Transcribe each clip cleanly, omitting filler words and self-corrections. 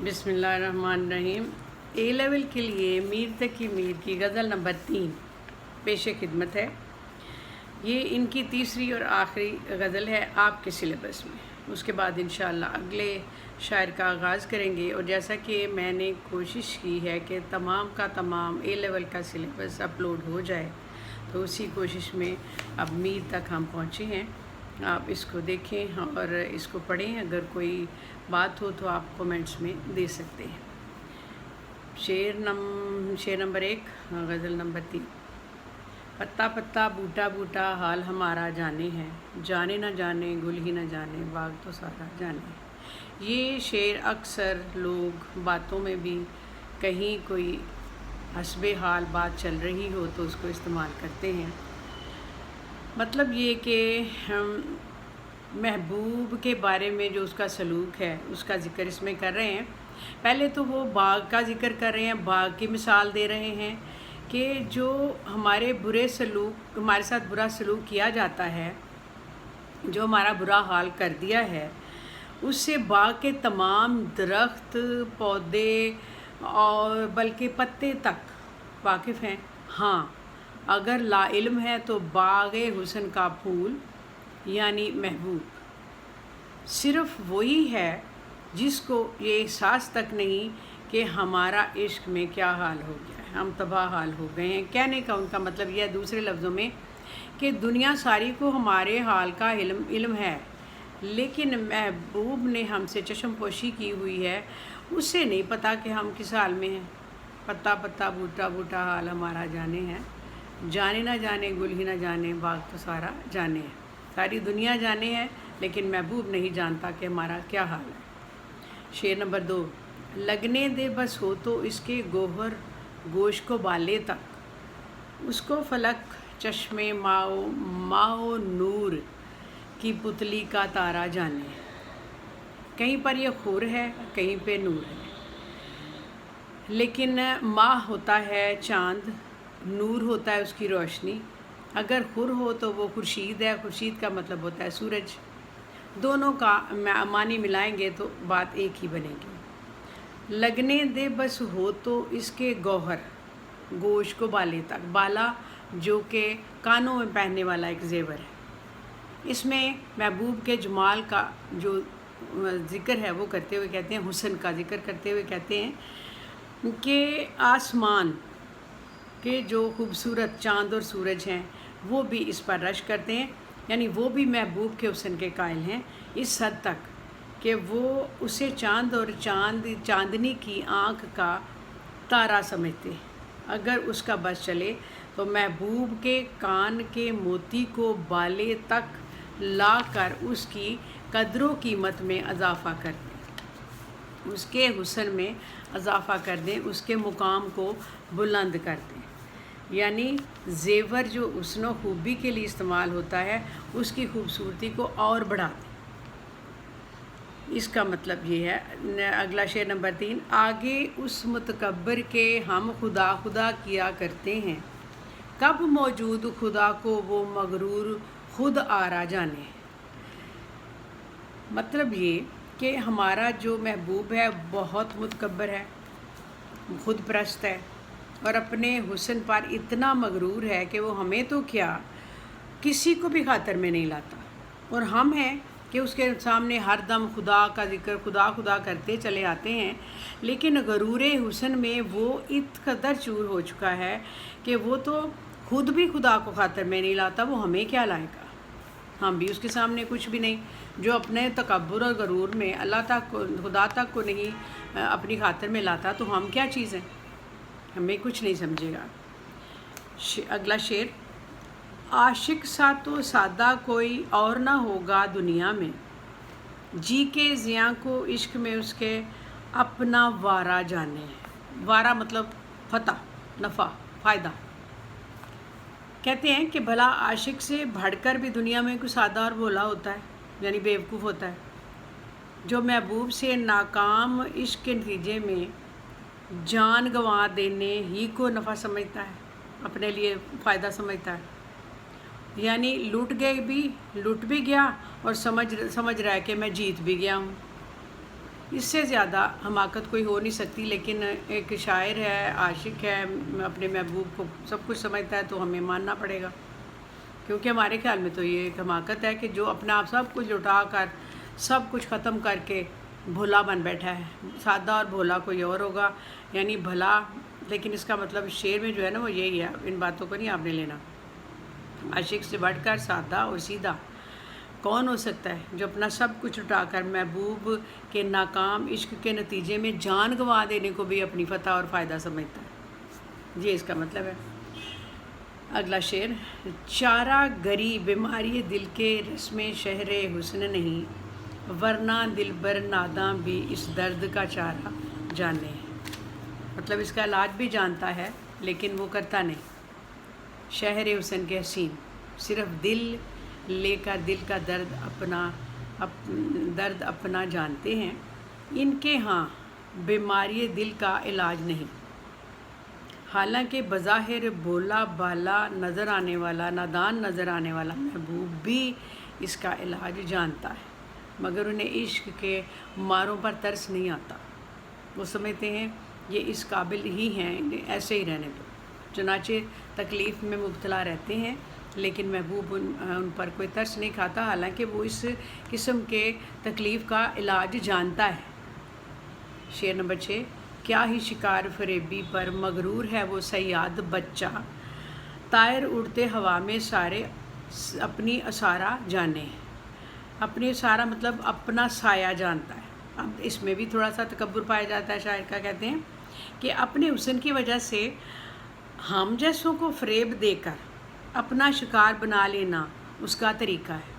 बिस्मिल्लाहिर्रहमानिर्रहीम। ए लेवल के लिए मीर तकी मीर की गज़ल नंबर 3 पेश खिदमत है। ये इनकी तीसरी और आखिरी गज़ल है आपके सिलेबस में। उसके बाद इंशाअल्लाह अगले शायर का आगाज़ करेंगे। और जैसा कि मैंने कोशिश की है कि तमाम का तमाम ए लेवल का सिलेबस अपलोड हो जाए, तो उसी कोशिश में अब मीर तक हम पहुँचे हैं। आप इसको देखें और इसको पढ़ें। अगर कोई बात हो तो आप कमेंट्स में दे सकते हैं। शेर नंबर 1 गज़ल नंबर 3। पत्ता पत्ता बूटा बूटा हाल हमारा जाने हैं, जाने न जाने गुल ही न जाने बाग तो सारा जाने। ये शेर अक्सर लोग बातों में भी कहीं कोई हस्बे हाल बात चल रही हो तो उसको इस्तेमाल करते हैं। मतलब ये कि महबूब के बारे में जो उसका सलूक है उसका ज़िक्र इसमें कर रहे हैं। पहले तो वो बाग का ज़िक्र कर रहे हैं, बाग की मिसाल दे रहे हैं कि जो हमारे हमारे साथ बुरा सलूक किया जाता है, जो हमारा बुरा हाल कर दिया है, उससे बाग के तमाम दरख्त पौधे और बल्कि पत्ते तक वाकिफ़ हैं। हाँ, अगर ला इल्म है तो बाग़े हुस्न का फूल यानी महबूब सिर्फ़ वही है जिसको ये एहसास तक नहीं कि हमारा इश्क में क्या हाल हो गया है, हम तबाह हाल हो गए हैं। कहने का उनका मतलब यह है दूसरे लफ्ज़ों में कि दुनिया सारी को हमारे हाल का इल्म है, लेकिन महबूब ने हमसे चश्मपोशी की हुई है, उससे नहीं पता कि हम किस हाल में हैं। पत्ता पत्ता बूटा बूटा हाल हमारा जाने हैं, जाने ना जाने गुल ही ना जाने बाग तो सारा जाने है। सारी दुनिया जाने है लेकिन महबूब नहीं जानता कि हमारा क्या हाल है। शेर नंबर 2। लगने दे बस हो तो इसके गोहर गोश को बाले तक, उसको फलक चश्मे माओ नूर की पुतली का तारा जाने। कहीं पर यह खुर है, कहीं पे नूर है, लेकिन माह होता है चाँद, नूर होता है उसकी रोशनी। अगर खुर हो तो वो खुर्शीद है, खुर्शीद का मतलब होता है सूरज। दोनों का मानी मिलाएंगे तो बात एक ही बनेगी। लगने दे बस हो तो इसके गौहर गोश को बाले तक, बाला जो कि कानों में पहनने वाला एक ज़ेवर है। इसमें महबूब के जमाल का जो ज़िक्र है वो करते हुए कहते हैं, हुस्न का ज़िक्र करते हुए कहते हैं कि आसमान के जो खूबसूरत चाँद और सूरज हैं वो भी इस पर रश करते हैं, यानी वो भी महबूब के हुस्न के कायल हैं इस हद तक कि वो उसे चाँद और चाँदनी की आँख का तारा समझते। अगर उसका बस चले तो महबूब के कान के मोती को बाले तक ला कर उसकी कदरों कीमत में इजाफ़ा कर दें, उसके हुस्न में इजाफ़ा कर दें, उसके मुकाम को बुलंद कर दें। यानी ज़ेवर जो हुस्न खूबी के लिए इस्तेमाल होता है उसकी खूबसूरती को और बढ़ा दें। इसका मतलब ये है। अगला शेर नंबर 3। आगे उस मुतकब्बिर के हम खुदा खुदा किया करते हैं, कब मौजूद खुदा को वो मगरूर खुद आरा जाने। मतलब ये कि हमारा जो महबूब है बहुत मुतकब्बिर है, खुद परस्त है और अपने हुस्न पर इतना मगरूर है कि वो हमें तो क्या किसी को भी खातर में नहीं लाता, और हम हैं कि उसके सामने हर दम खुदा का जिक्र खुदा खुदा करते चले आते हैं। लेकिन गरूर हुस्न में वो इत कदर चूर हो चुका है कि वो तो खुद भी खुदा को खातर में नहीं लाता, वो हमें क्या लाएगा। हम भी उसके सामने कुछ भी नहीं। जो अपने तकब्बुर और गरूर में अल्लाह तक को खुदा तक को नहीं अपनी खातर में लाता तो हम क्या चीज़ हैं, हमें कुछ नहीं समझेगा। अगला शेर। आशिक सा तो सादा कोई और ना होगा दुनिया में, जी के ज़ियाँ को इश्क में उसके अपना वारा जाने। वारा मतलब फतह, नफ़ा, फ़ायदा। कहते हैं कि भला आशिक से बढ़कर भी दुनिया में कोई सादा और भोला होता है, यानी बेवकूफ़ होता है, जो महबूब से नाकाम इश्क के नतीजे में जान गंवा देने ही को नफ़ा समझता है, अपने लिए फ़ायदा समझता है। यानी लूट भी गया और समझ रहा है कि मैं जीत भी गया हूँ। اس سے زیادہ حماقت کوئی ہو نہیں سکتی، لیکن ایک شاعر ہے، عاشق ہے، اپنے محبوب کو سب کچھ سمجھتا ہے تو ہمیں ماننا پڑے گا، کیونکہ ہمارے خیال میں تو یہ ایک حماقت ہے کہ جو اپنا آپ سب کچھ لٹا کر سب کچھ ختم کر کے بھولا بن بیٹھا ہے۔ سادہ اور بھولا کوئی اور ہوگا، یعنی بھلا، لیکن اس کا مطلب شعر میں جو ہے نا وہ یہی ہے، ان باتوں کو نہیں آپ نے لینا۔ عاشق سے بڑھ کر سادہ اور سیدھا کون ہو سکتا ہے جو اپنا سب کچھ اٹھا کر محبوب کے ناکام عشق کے نتیجے میں جان گنوا دینے کو بھی اپنی فتح اور فائدہ سمجھتا ہے؟ یہ اس کا مطلب ہے۔ اگلا شعر، چارہ گری بیماری دل کے رسم شہر حسن نہیں، ورنہ دلبر ناداں بھی اس درد کا چارہ جانے۔ مطلب اس کا علاج بھی جانتا ہے لیکن وہ کرتا نہیں۔ شہر حسن کے حسین صرف دل لے کر دل کا درد اپنا جانتے ہیں، ان کے ہاں بیماری دل کا علاج نہیں۔ حالانکہ بظاہر بولا بالا نظر آنے والا، نادان نظر آنے والا محبوب بھی اس کا علاج جانتا ہے، مگر انہیں عشق کے ماروں پر ترس نہیں آتا۔ وہ سمجھتے ہیں یہ اس قابل ہی ہیں، انہیں ایسے ہی رہنے دو، چنانچہ تکلیف میں مبتلا رہتے ہیں، لیکن محبوب ان پر کوئی ترس نہیں کھاتا، حالانکہ وہ اس قسم کے تکلیف کا علاج جانتا ہے۔ شعر نمبر 6، کیا ہی شکار فریبی پر مغرور ہے وہ صیاد بچہ، طائر اڑتے ہوا میں سارے اپنی اسارہ جانے۔ اپنی اسارہ مطلب اپنا سایہ جانتا ہے۔ اب اس میں بھی تھوڑا سا تکبر پایا جاتا ہے شاعر کا، کہتے ہیں کہ اپنے حسن کی وجہ سے ہم جیسوں کو فریب دے کر اپنا شکار بنا لینا اس کا طریقہ ہے،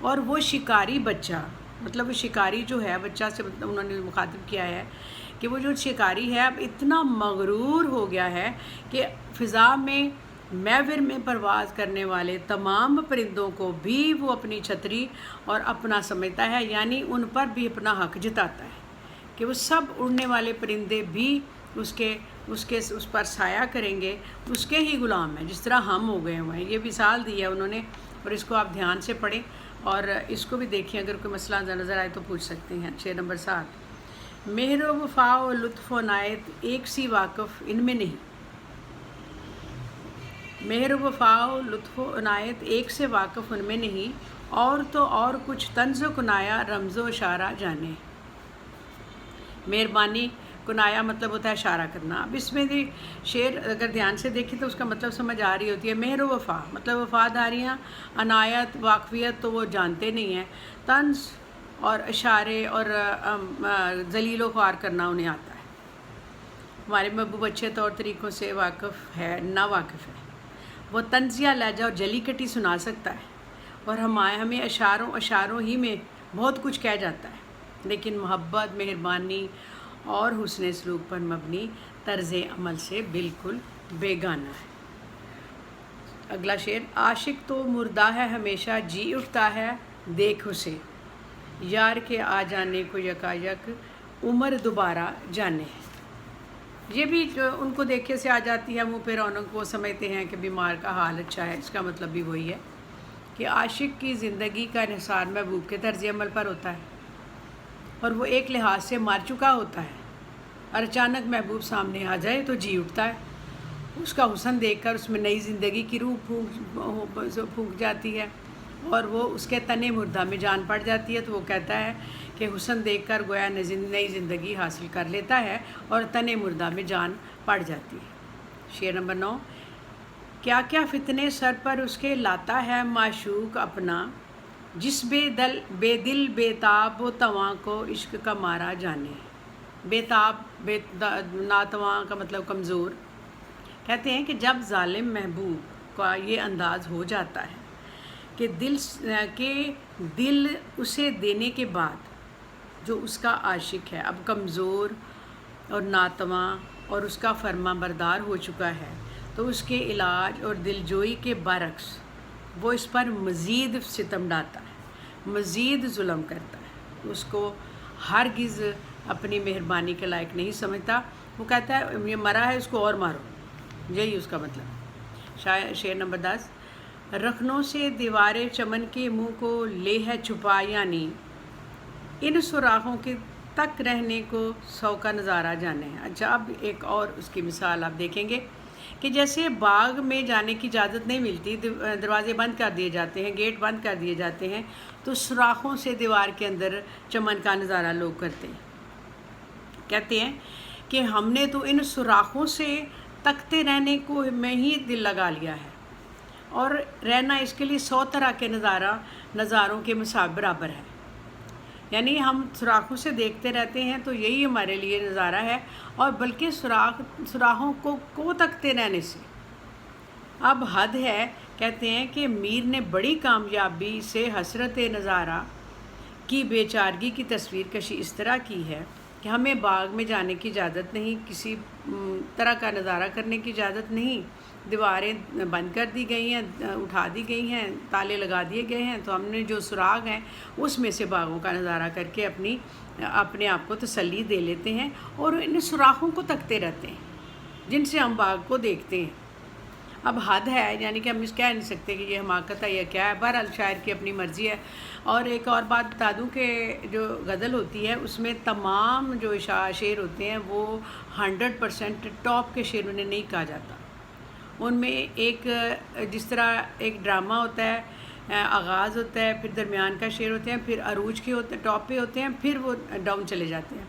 اور وہ شکاری بچہ، مطلب وہ شکاری جو ہے بچہ سے انہوں نے مخاطب کیا ہے کہ وہ جو شکاری ہے اب اتنا مغرور ہو گیا ہے کہ فضا میں محور میں پرواز کرنے والے تمام پرندوں کو بھی وہ اپنی چھتری اور اپنا سمجھتا ہے، یعنی ان پر بھی اپنا حق جتاتا ہے کہ وہ سب اڑنے والے پرندے بھی اس پر سایہ کریں گے، اس کے ہی غلام ہیں، جس طرح ہم ہو گئے ہوئے ہیں۔ یہ مثال دی ہے انہوں نے، اور اس کو آپ دھیان سے پڑھیں اور اس کو بھی دیکھیں، اگر کوئی مسئلہ نظر آئے تو پوچھ سکتے ہیں۔ شعر نمبر 7، مہر و وفا و لطف و عنایت ایک سی واقف ان میں نہیں، مہر و وفا و لطف و عنایت ایک سے واقف ان میں نہیں، اور تو اور کچھ طنز و کنایا رمز و اشارہ جانے۔ مہربانی، کنایا مطلب ہوتا ہے اشارہ کرنا۔ اب اس میں بھی شعر اگر دھیان سے دیکھیں تو اس کا مطلب سمجھ آ رہی ہوتی ہے۔ مہر و وفا مطلب وفاداریاں، عنایت واقفیت تو وہ جانتے نہیں ہیں، طنز اور اشارے اور ذلیل و خوار کرنا انہیں آتا ہے۔ ہمارے محبوب اچھے طور طریقوں سے واقف ہے، نا واقف ہے، وہ طنزیہ لہجہ اور جلی کٹی سنا سکتا ہے، اور ہمیں اشاروں ہی میں بہت کچھ کہہ جاتا ہے، لیکن محبت، مہربانی اور حسن سلوک پر مبنی طرز عمل سے بالکل بیگانہ ہے۔ اگلا شعر، عاشق تو مردہ ہے ہمیشہ جی اٹھتا ہے دیکھ اسے، یار کے آ جانے کو یکایک عمر دوبارہ جانے۔ یہ بھی جو ان کو دیکھے سے آ جاتی ہے منہ پہ رونق، وہ سمجھتے ہیں کہ بیمار کا حال اچھا ہے۔ اس کا مطلب بھی وہی ہے کہ عاشق کی زندگی کا انحصار محبوب کے طرز عمل پر ہوتا ہے، اور وہ ایک لحاظ سے مر چکا ہوتا ہے، اور اچانک محبوب سامنے آ جائے تو جی اٹھتا ہے، اس کا حسن دیکھ کر اس میں نئی زندگی کی روح پھونک جاتی ہے، اور وہ اس کے تن مردہ میں جان پڑ جاتی ہے۔ تو وہ کہتا ہے کہ حسن دیکھ کر گویا نئی زندگی حاصل کر لیتا ہے اور تن مردہ میں جان پڑ جاتی ہے۔ شعر نمبر 9، کیا کیا فتنے سر پر اس کے لاتا ہے معشوق اپنا، جس بے دل بے تاب و تواں کو عشق کا مارا جانے۔ بے تاب، ناتواں کا مطلب کمزور۔ کہتے ہیں کہ جب ظالم محبوب کا یہ انداز ہو جاتا ہے کہ دل اسے دینے کے بعد جو اس کا عاشق ہے اب کمزور اور ناتواں اور اس کا فرما بردار ہو چکا ہے، تو اس کے علاج اور دلجوئی کے برعکس وہ اس پر مزید ستم ڈالتا ہے، مزید ظلم کرتا ہے، اس کو ہرگز اپنی مہربانی کے لائق نہیں سمجھتا۔ وہ کہتا ہے یہ مرا ہے، اس کو اور مارو، یہی اس کا مطلب۔ شعر نمبر 10، رخنوں سے دیوار چمن کے منہ کو لے ہے چھپا، یعنی ان سوراخوں तक रहने को 100 का नज़ारा जाने। अच्छा, अब एक और उसकी मिसाल आप देखेंगे कि जैसे बाग में जाने की इजाज़त नहीं मिलती, दरवाज़े बंद कर दिए जाते हैं, गेट बंद कर दिए जाते हैं, तो सुराखों से दीवार के अंदर चमन का नज़ारा लोग करते हैं। कहते हैं कि हमने तो इन सुराखों से तकते रहने को में ही दिल लगा लिया है, और रहना इसके लिए 100 तरह के नज़ारों के बराबर है। यानी हम सुराखों से देखते रहते हैं तो यही हमारे लिए नज़ारा है, और बल्कि सुराखों को तकते रहने से अब हद है। कहते हैं कि मीर ने बड़ी कामयाबी से हसरत नज़ारा की बेचारगी की तस्वीर कशी इस तरह की है कि हमें बाग में जाने की इजाज़त नहीं, किसी तरह का नज़ारा करने की इजाज़त नहीं। दीवारें बंद कर दी गई हैं, उठा दी गई हैं, ताले लगा दिए गए हैं, तो हमने जो सुराग हैं उसमें से बागों का नज़ारा करके अपने आप को तसल्ली दे लेते हैं, और इन सुराखों को तकते रहते हैं जिनसे हम बाग को देखते हैं। अब हद है, यानी कि हम इस कह नहीं सकते कि ये हमाकत है या क्या है। बहरहाल शायर की अपनी मर्ज़ी है। और एक और बात बता दूं कि जो गज़ल होती है उसमें तमाम जो शेर होते हैं वो 100% टॉप के शेर उन्हें नहीं कहा जाता। उनमें एक, जिस तरह एक ड्रामा होता है, आगाज़ होता है, फिर दरमियान का शेर होते हैं, फिर अरूज के होते टॉप पे होते हैं, फिर वो डाउन चले जाते हैं।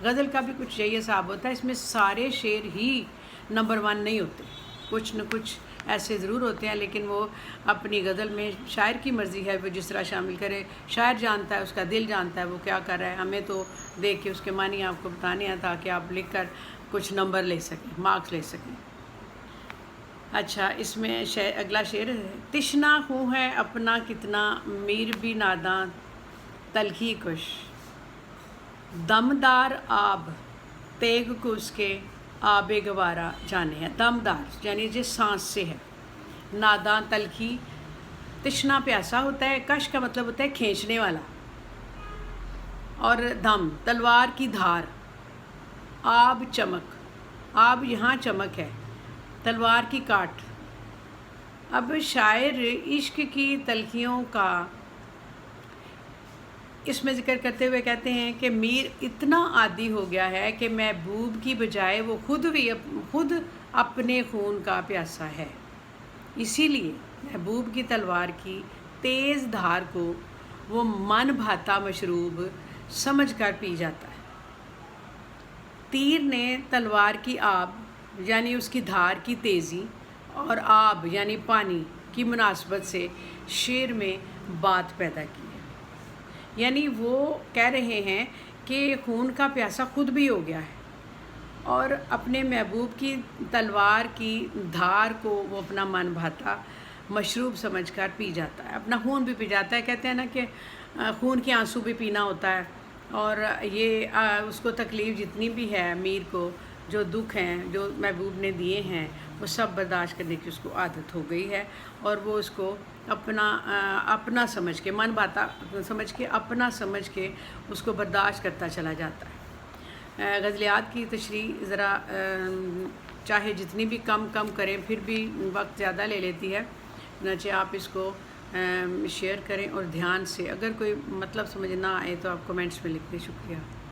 गज़ल का भी कुछ यही हिसाब होता है। इसमें सारे शेर ही नंबर 1 नहीं होते, कुछ न कुछ ऐसे ज़रूर होते हैं, लेकिन वो अपनी गज़ल में शायर की मर्ज़ी है, वो जिस तरह शामिल करे। शायर जानता है, उसका दिल जानता है वो क्या कर रहा है। हमें तो देख के उसके मानी आपको बताने हैं ताकि आप लिख कर कुछ नंबर ले सकें, मार्क्स ले सकें। अच्छा, इसमें अगला शेर है, तिश्ना हूँ है अपना कितना मीर भी नादां तलखी कुश, दमदार आब तेग को उसके आबे गवारा जाने है। दमदार यानी जिस सांस से है, नादां तलखी, तिश्ना प्यासा होता है, कश का मतलब होता है खींचने वाला, और दम तलवार की धार, आब चमक, आब यहाँ चमक है, तलवार की काट। अब शायर इश्क की तलखियों का इसमें ज़िक्र करते हुए कहते हैं कि मीर इतना आदी हो गया है कि महबूब की बजाय वो खुद अपने खून का प्यासा है, इसीलिए महबूब की तलवार की तेज़ धार को वो मन भाता मशरूब समझ कर पी जाता है। तीर ने तलवार की आब यानी उसकी धार की तेज़ी और आब यानी पानी की मुनासबत से शेर में बात पैदा की है। यानी वो कह रहे हैं कि खून का प्यासा खुद भी हो गया है और अपने महबूब की तलवार की धार को वो अपना मन भाता मशरूब समझकर पी जाता है, अपना खून भी पी जाता है। कहते हैं ना कि खून के आंसू भी पीना होता है, और ये उसको तकलीफ़ जितनी भी है अमीर को, जो दुख हैं जो महबूब ने दिए हैं, वो सब बर्दाश्त करने की उसको आदत हो गई है, और वो उसको अपना समझ के, मन भाता समझ के, अपना समझ के उसको बर्दाश्त करता चला जाता है। गज़लियात की तशरीह ज़रा चाहे जितनी भी कम करें फिर भी वक्त ज़्यादा ले लेती है, चुनांचे आप इसको शेयर करें और ध्यान से। अगर कोई मतलब समझ ना आए तो आप कमेंट्स में लिख दें। शुक्रिया।